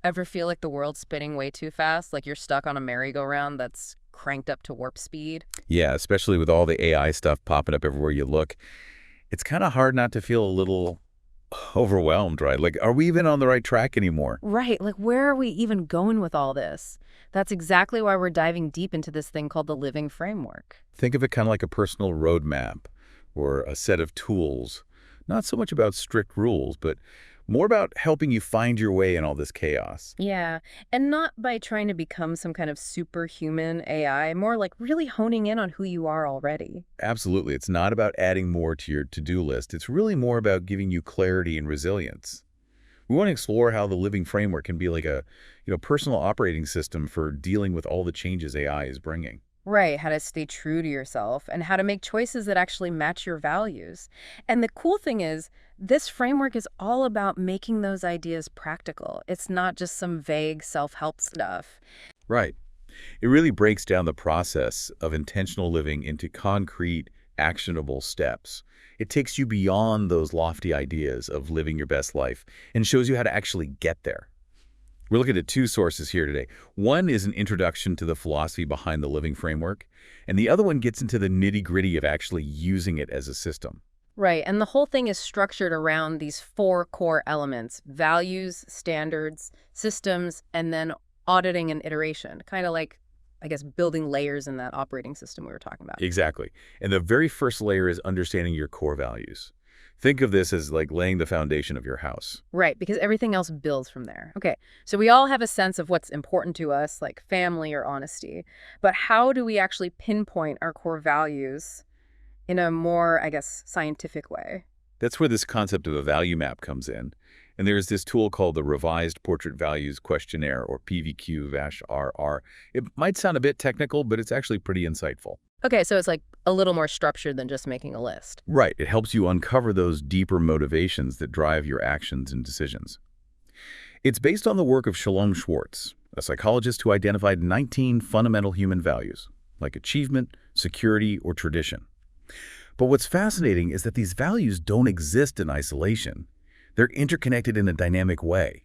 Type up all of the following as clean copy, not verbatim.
Ever feel like the world's spinning way too fast, like you're stuck on a merry-go-round that's cranked up to warp speed? Yeah, especially with all the AI stuff popping up everywhere you look. It's kind of hard not to feel a little overwhelmed, right? Like, are we even on the right track anymore? Right, like where are we even going with all this? That's exactly why we're diving deep into this thing called the living framework. Think of it kind of like a personal roadmap or a set of tools. Not so much about strict rules, but more about helping you find your way in all this chaos. Yeah, and not by trying to become some kind of superhuman AI, more like really honing in on who you are already. Absolutely. It's not about adding more to your to-do list. It's really more about giving you clarity and resilience. We want to explore how the living framework can be like a, personal operating system for dealing with all the changes AI is bringing. Right, how to stay true to yourself and how to make choices that actually match your values. And the cool thing is, this framework is all about making those ideas practical. It's not just some vague self-help stuff. Right. It really breaks down the process of intentional living into concrete, actionable steps. It takes you beyond those lofty ideas of living your best life and shows you how to actually get there. We're looking at two sources here today. One is an introduction to the philosophy behind the living framework, and the other one gets into the nitty-gritty of actually using it as a system. Right, and the whole thing is structured around these four core elements: values, standards, systems, and then auditing and iteration. Kind of like, I guess, building layers in that operating system we were talking about. Exactly. And the very first layer is understanding your core values. Think of this as like laying the foundation of your house. Right, because everything else builds from there. Okay, so we all have a sense of what's important to us, like family or honesty. But how do we actually pinpoint our core values in a more, I guess, scientific way? That's where this concept of a value map comes in. And there's this tool called the Revised Portrait Values Questionnaire, or PVQ-RR. It might sound a bit technical, but it's actually pretty insightful. Okay, so it's like a little more structured than just making a list. Right. It helps you uncover those deeper motivations that drive your actions and decisions. It's based on the work of Shalom Schwartz, a psychologist who identified 19 fundamental human values, like achievement, security, or tradition. But what's fascinating is that these values don't exist in isolation. They're interconnected in a dynamic way.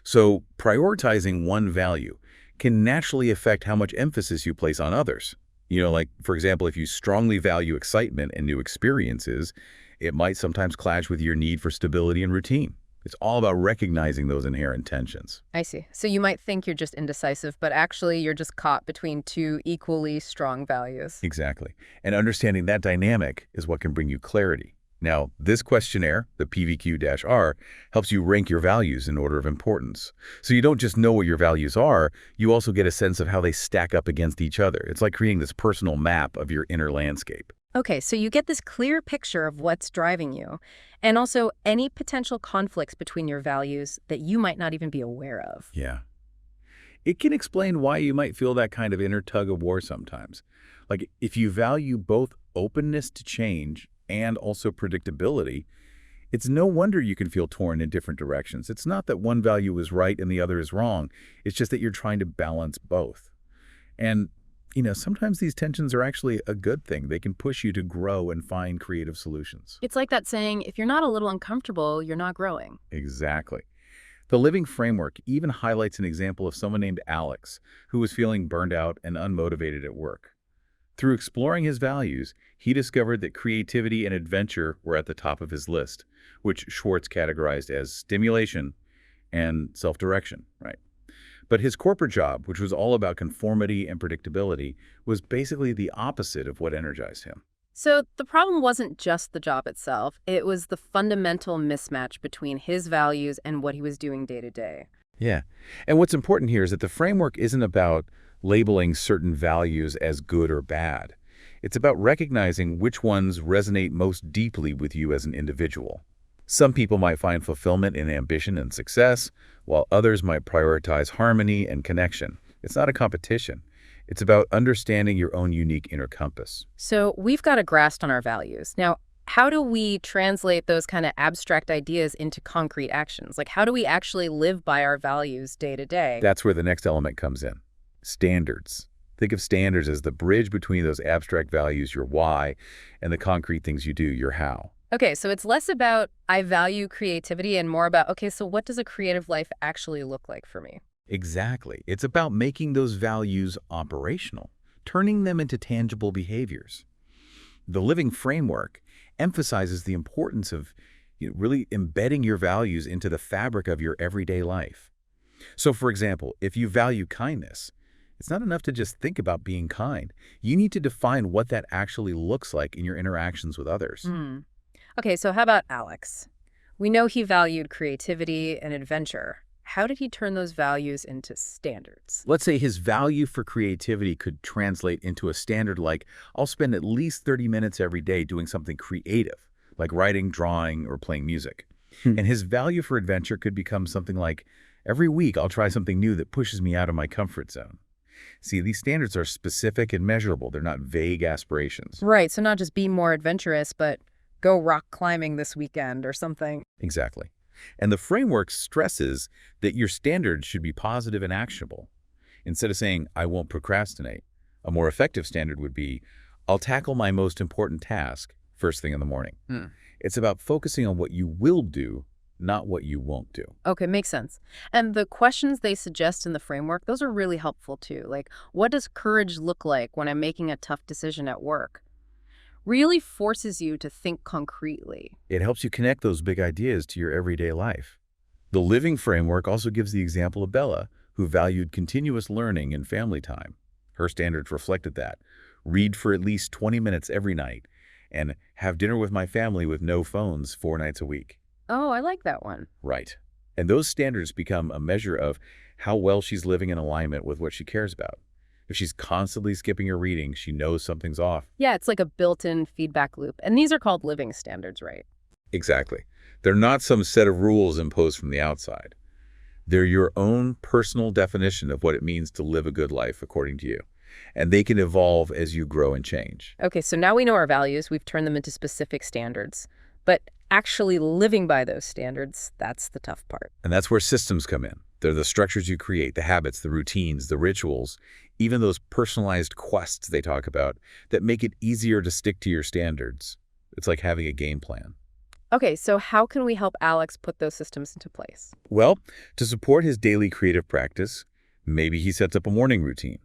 So prioritizing one value can naturally affect how much emphasis you place on others. Like, for example, if you strongly value excitement and new experiences, it might sometimes clash with your need for stability and routine. It's all about recognizing those inherent tensions. I see. So you might think you're just indecisive, but actually you're just caught between two equally strong values. Exactly. And understanding that dynamic is what can bring you clarity. Now, this questionnaire, the PVQ-R, helps you rank your values in order of importance. So you don't just know what your values are, you also get a sense of how they stack up against each other. It's like creating this personal map of your inner landscape. Okay, so you get this clear picture of what's driving you, and also any potential conflicts between your values that you might not even be aware of. Yeah. It can explain why you might feel that kind of inner tug of war sometimes. Like, if you value both openness to change and also predictability, it's no wonder you can feel torn in different directions. It's not that one value is right and the other is wrong. It's just that you're trying to balance both. And, sometimes these tensions are actually a good thing. They can push you to grow and find creative solutions. It's like that saying, if you're not a little uncomfortable, you're not growing. Exactly. The living framework even highlights an example of someone named Alex, who was feeling burned out and unmotivated at work. Through exploring his values, he discovered that creativity and adventure were at the top of his list, which Schwartz categorized as stimulation and self-direction, right? But his corporate job, which was all about conformity and predictability, was basically the opposite of what energized him. So the problem wasn't just the job itself, it was the fundamental mismatch between his values and what he was doing day to day. Yeah. And what's important here is that the framework isn't about labeling certain values as good or bad. It's about recognizing which ones resonate most deeply with you as an individual. Some people might find fulfillment in ambition and success, while others might prioritize harmony and connection. It's not a competition. It's about understanding your own unique inner compass. So we've got a grasp on our values. Now, how do we translate those kind of abstract ideas into concrete actions? Like, how do we actually live by our values day to day? That's where the next element comes in. Standards. Think of standards as the bridge between those abstract values, your why, and the concrete things you do, your how. Okay, so it's less about I value creativity and more about, okay, so what does a creative life actually look like for me? Exactly. It's about making those values operational, turning them into tangible behaviors. The living framework emphasizes the importance of really embedding your values into the fabric of your everyday life. So, for example, if you value kindness, it's not enough to just think about being kind. You need to define what that actually looks like in your interactions with others. Hmm. Okay, so how about Alex? We know he valued creativity and adventure. How did he turn those values into standards? Let's say his value for creativity could translate into a standard like, I'll spend at least 30 minutes every day doing something creative, like writing, drawing, or playing music. And his value for adventure could become something like, every week I'll try something new that pushes me out of my comfort zone. See, these standards are specific and measurable. They're not vague aspirations. Right, so not just be more adventurous, but go rock climbing this weekend or something. Exactly. And the framework stresses that your standards should be positive and actionable. Instead of saying, I won't procrastinate, a more effective standard would be, I'll tackle my most important task first thing in the morning. It's about focusing on what you will do, not what you won't do. Okay, makes sense. And the questions they suggest in the framework, those are really helpful too. Like, what does courage look like when I'm making a tough decision at work? Really forces you to think concretely. It helps you connect those big ideas to your everyday life. The living framework also gives the example of Bella, who valued continuous learning and family time. Her standards reflected that. Read for at least 20 minutes every night and have dinner with my family with no phones 4 nights a week. Oh, I like that one. Right. And those standards become a measure of how well she's living in alignment with what she cares about. If she's constantly skipping her reading, she knows something's off. Yeah, it's like a built-in feedback loop. And these are called living standards, right? Exactly. They're not some set of rules imposed from the outside. They're your own personal definition of what it means to live a good life according to you. And they can evolve as you grow and change. Okay, so now we know our values. We've turned them into specific standards. But actually living by those standards, that's the tough part. And that's where systems come in. They're the structures you create, the habits, the routines, the rituals, even those personalized quests they talk about that make it easier to stick to your standards. It's like having a game plan. Okay, so how can we help Alex put those systems into place? Well, to support his daily creative practice, maybe he sets up a morning routine.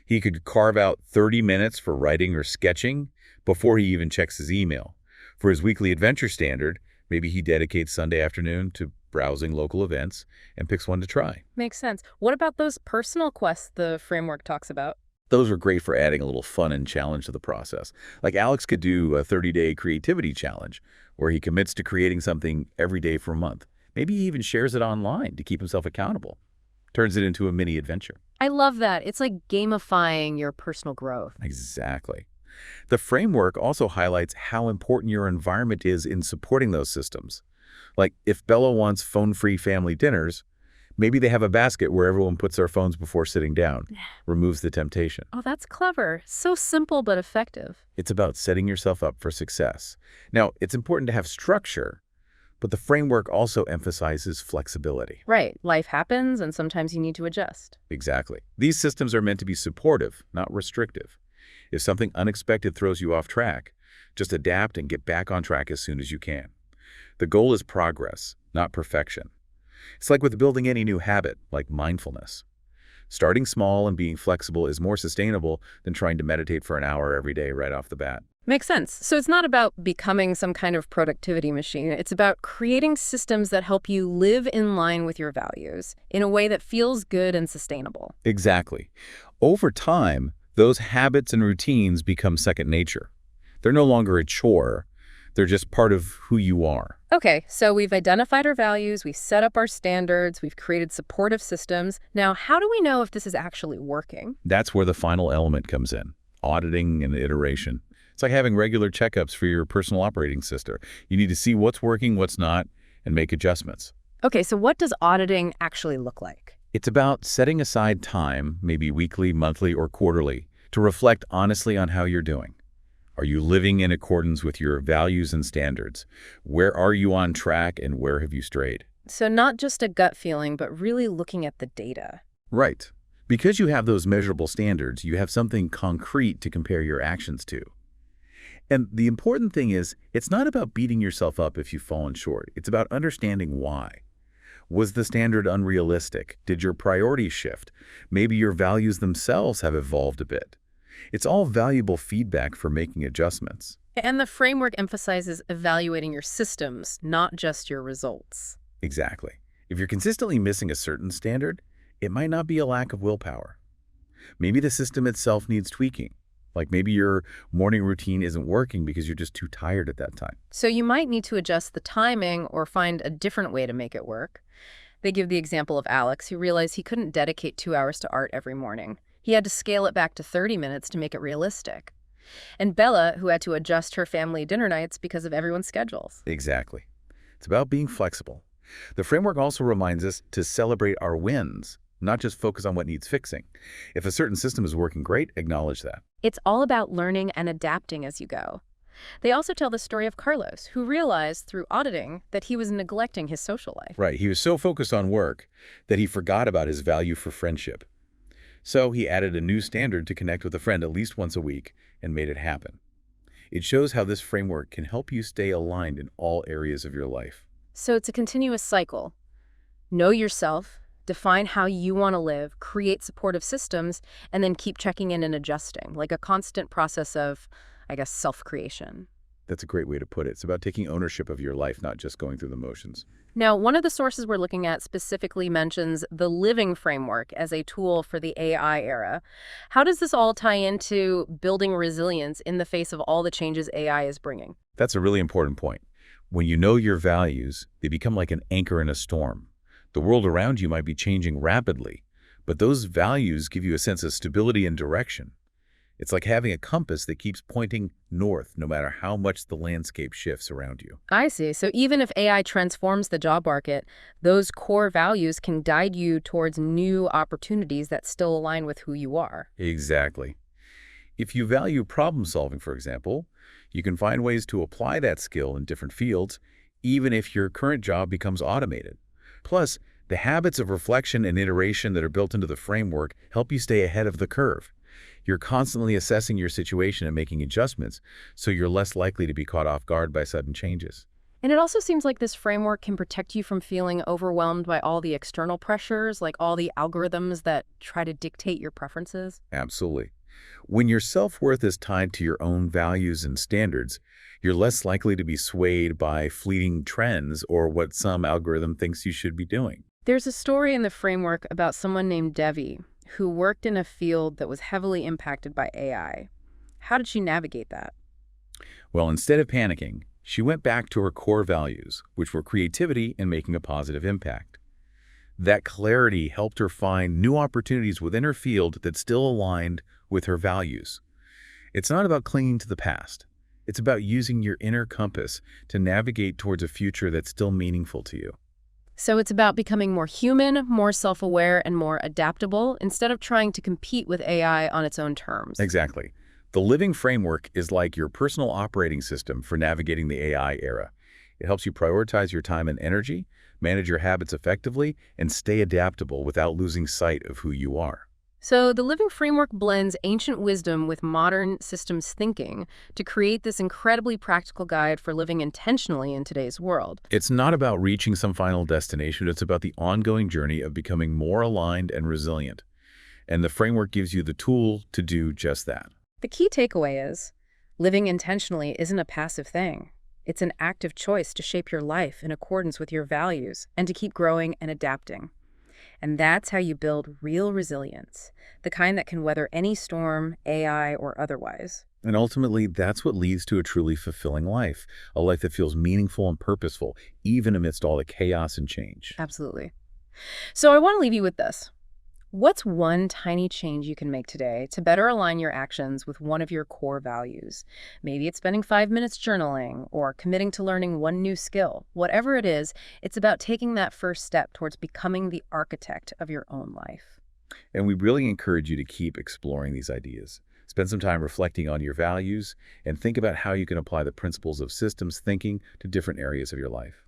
He could carve out 30 minutes for writing or sketching before he even checks his email. For his weekly adventure standard, maybe he dedicates Sunday afternoon to browsing local events and picks one to try. Makes sense. What about those personal quests the framework talks about? Those are great for adding a little fun and challenge to the process. Like Alex could do a 30-day creativity challenge where he commits to creating something every day for a month. Maybe he even shares it online to keep himself accountable. Turns it into a mini adventure. I love that. It's like gamifying your personal growth. Exactly. The framework also highlights how important your environment is in supporting those systems. Like if Bella wants phone-free family dinners, maybe they have a basket where everyone puts their phones before sitting down, removes the temptation. Oh, that's clever. So simple but effective. It's about setting yourself up for success. Now, it's important to have structure, but the framework also emphasizes flexibility. Right. Life happens, and sometimes you need to adjust. Exactly. These systems are meant to be supportive, not restrictive. If something unexpected throws you off track, just adapt and get back on track as soon as you can. The goal is progress, not perfection. It's like with building any new habit, like mindfulness. Starting small and being flexible is more sustainable than trying to meditate for an hour every day right off the bat. Makes sense. So it's not about becoming some kind of productivity machine. It's about creating systems that help you live in line with your values in a way that feels good and sustainable. Exactly. Over time, those habits and routines become second nature. They're no longer a chore. They're just part of who you are. Okay, so we've identified our values, we've set up our standards, we've created supportive systems. Now, how do we know if this is actually working? That's where the final element comes in, auditing and iteration. It's like having regular checkups for your personal operating system. You need to see what's working, what's not, and make adjustments. Okay, so what does auditing actually look like? It's about setting aside time, maybe weekly, monthly, or quarterly, to reflect honestly on how you're doing. Are you living in accordance with your values and standards? Where are you on track and where have you strayed? So not just a gut feeling, but really looking at the data. Right. Because you have those measurable standards, you have something concrete to compare your actions to. And the important thing is, it's not about beating yourself up if you've fallen short. It's about understanding why. Was the standard unrealistic? Did your priorities shift? Maybe your values themselves have evolved a bit. It's all valuable feedback for making adjustments. And the framework emphasizes evaluating your systems, not just your results. Exactly. If you're consistently missing a certain standard, it might not be a lack of willpower. Maybe the system itself needs tweaking. Like maybe your morning routine isn't working because you're just too tired at that time. So you might need to adjust the timing or find a different way to make it work. They give the example of Alex, who realized he couldn't dedicate 2 hours to art every morning. He had to scale it back to 30 minutes to make it realistic. And Bella, who had to adjust her family dinner nights because of everyone's schedules. Exactly. It's about being flexible. The framework also reminds us to celebrate our wins, not just focus on what needs fixing. If a certain system is working great, acknowledge that. It's all about learning and adapting as you go. They also tell the story of Carlos, who realized through auditing that he was neglecting his social life. Right, he was so focused on work that he forgot about his value for friendship. So he added a new standard to connect with a friend at least once a week and made it happen. It shows how this framework can help you stay aligned in all areas of your life. So it's a continuous cycle. Know yourself, define how you want to live, create supportive systems, and then keep checking in and adjusting, like a constant process of, I guess, self-creation. That's a great way to put it. It's about taking ownership of your life, not just going through the motions. Now, one of the sources we're looking at specifically mentions the living framework as a tool for the AI era. How does this all tie into building resilience in the face of all the changes AI is bringing? That's a really important point. When you know your values, they become like an anchor in a storm. The world around you might be changing rapidly, but those values give you a sense of stability and direction. It's like having a compass that keeps pointing north no matter how much the landscape shifts around you. I see. So even if AI transforms the job market, those core values can guide you towards new opportunities that still align with who you are. Exactly. If you value problem solving, for example, you can find ways to apply that skill in different fields, even if your current job becomes automated. Plus, the habits of reflection and iteration that are built into the framework help you stay ahead of the curve. You're constantly assessing your situation and making adjustments, so you're less likely to be caught off guard by sudden changes. And it also seems like this framework can protect you from feeling overwhelmed by all the external pressures, like all the algorithms that try to dictate your preferences. Absolutely. When your self-worth is tied to your own values and standards, you're less likely to be swayed by fleeting trends or what some algorithm thinks you should be doing. There's a story in the framework about someone named Devi, who worked in a field that was heavily impacted by AI. How did she navigate that? Well, instead of panicking, she went back to her core values, which were creativity and making a positive impact. That clarity helped her find new opportunities within her field that still aligned with her values. It's not about clinging to the past. It's about using your inner compass to navigate towards a future that's still meaningful to you. So it's about becoming more human, more self-aware, and more adaptable instead of trying to compete with AI on its own terms. Exactly. The living framework is like your personal operating system for navigating the AI era. It helps you prioritize your time and energy, manage your habits effectively, and stay adaptable without losing sight of who you are. So the living framework blends ancient wisdom with modern systems thinking to create this incredibly practical guide for living intentionally in today's world. It's not about reaching some final destination. It's about the ongoing journey of becoming more aligned and resilient. And the framework gives you the tool to do just that. The key takeaway is, living intentionally isn't a passive thing. It's an active choice to shape your life in accordance with your values and to keep growing and adapting. And that's how you build real resilience, the kind that can weather any storm, AI or otherwise. And ultimately, that's what leads to a truly fulfilling life, a life that feels meaningful and purposeful, even amidst all the chaos and change. Absolutely. So I want to leave you with this. What's one tiny change you can make today to better align your actions with one of your core values? Maybe it's spending 5 minutes journaling or committing to learning one new skill. Whatever it is, it's about taking that first step towards becoming the architect of your own life. And we really encourage you to keep exploring these ideas. Spend some time reflecting on your values and think about how you can apply the principles of systems thinking to different areas of your life.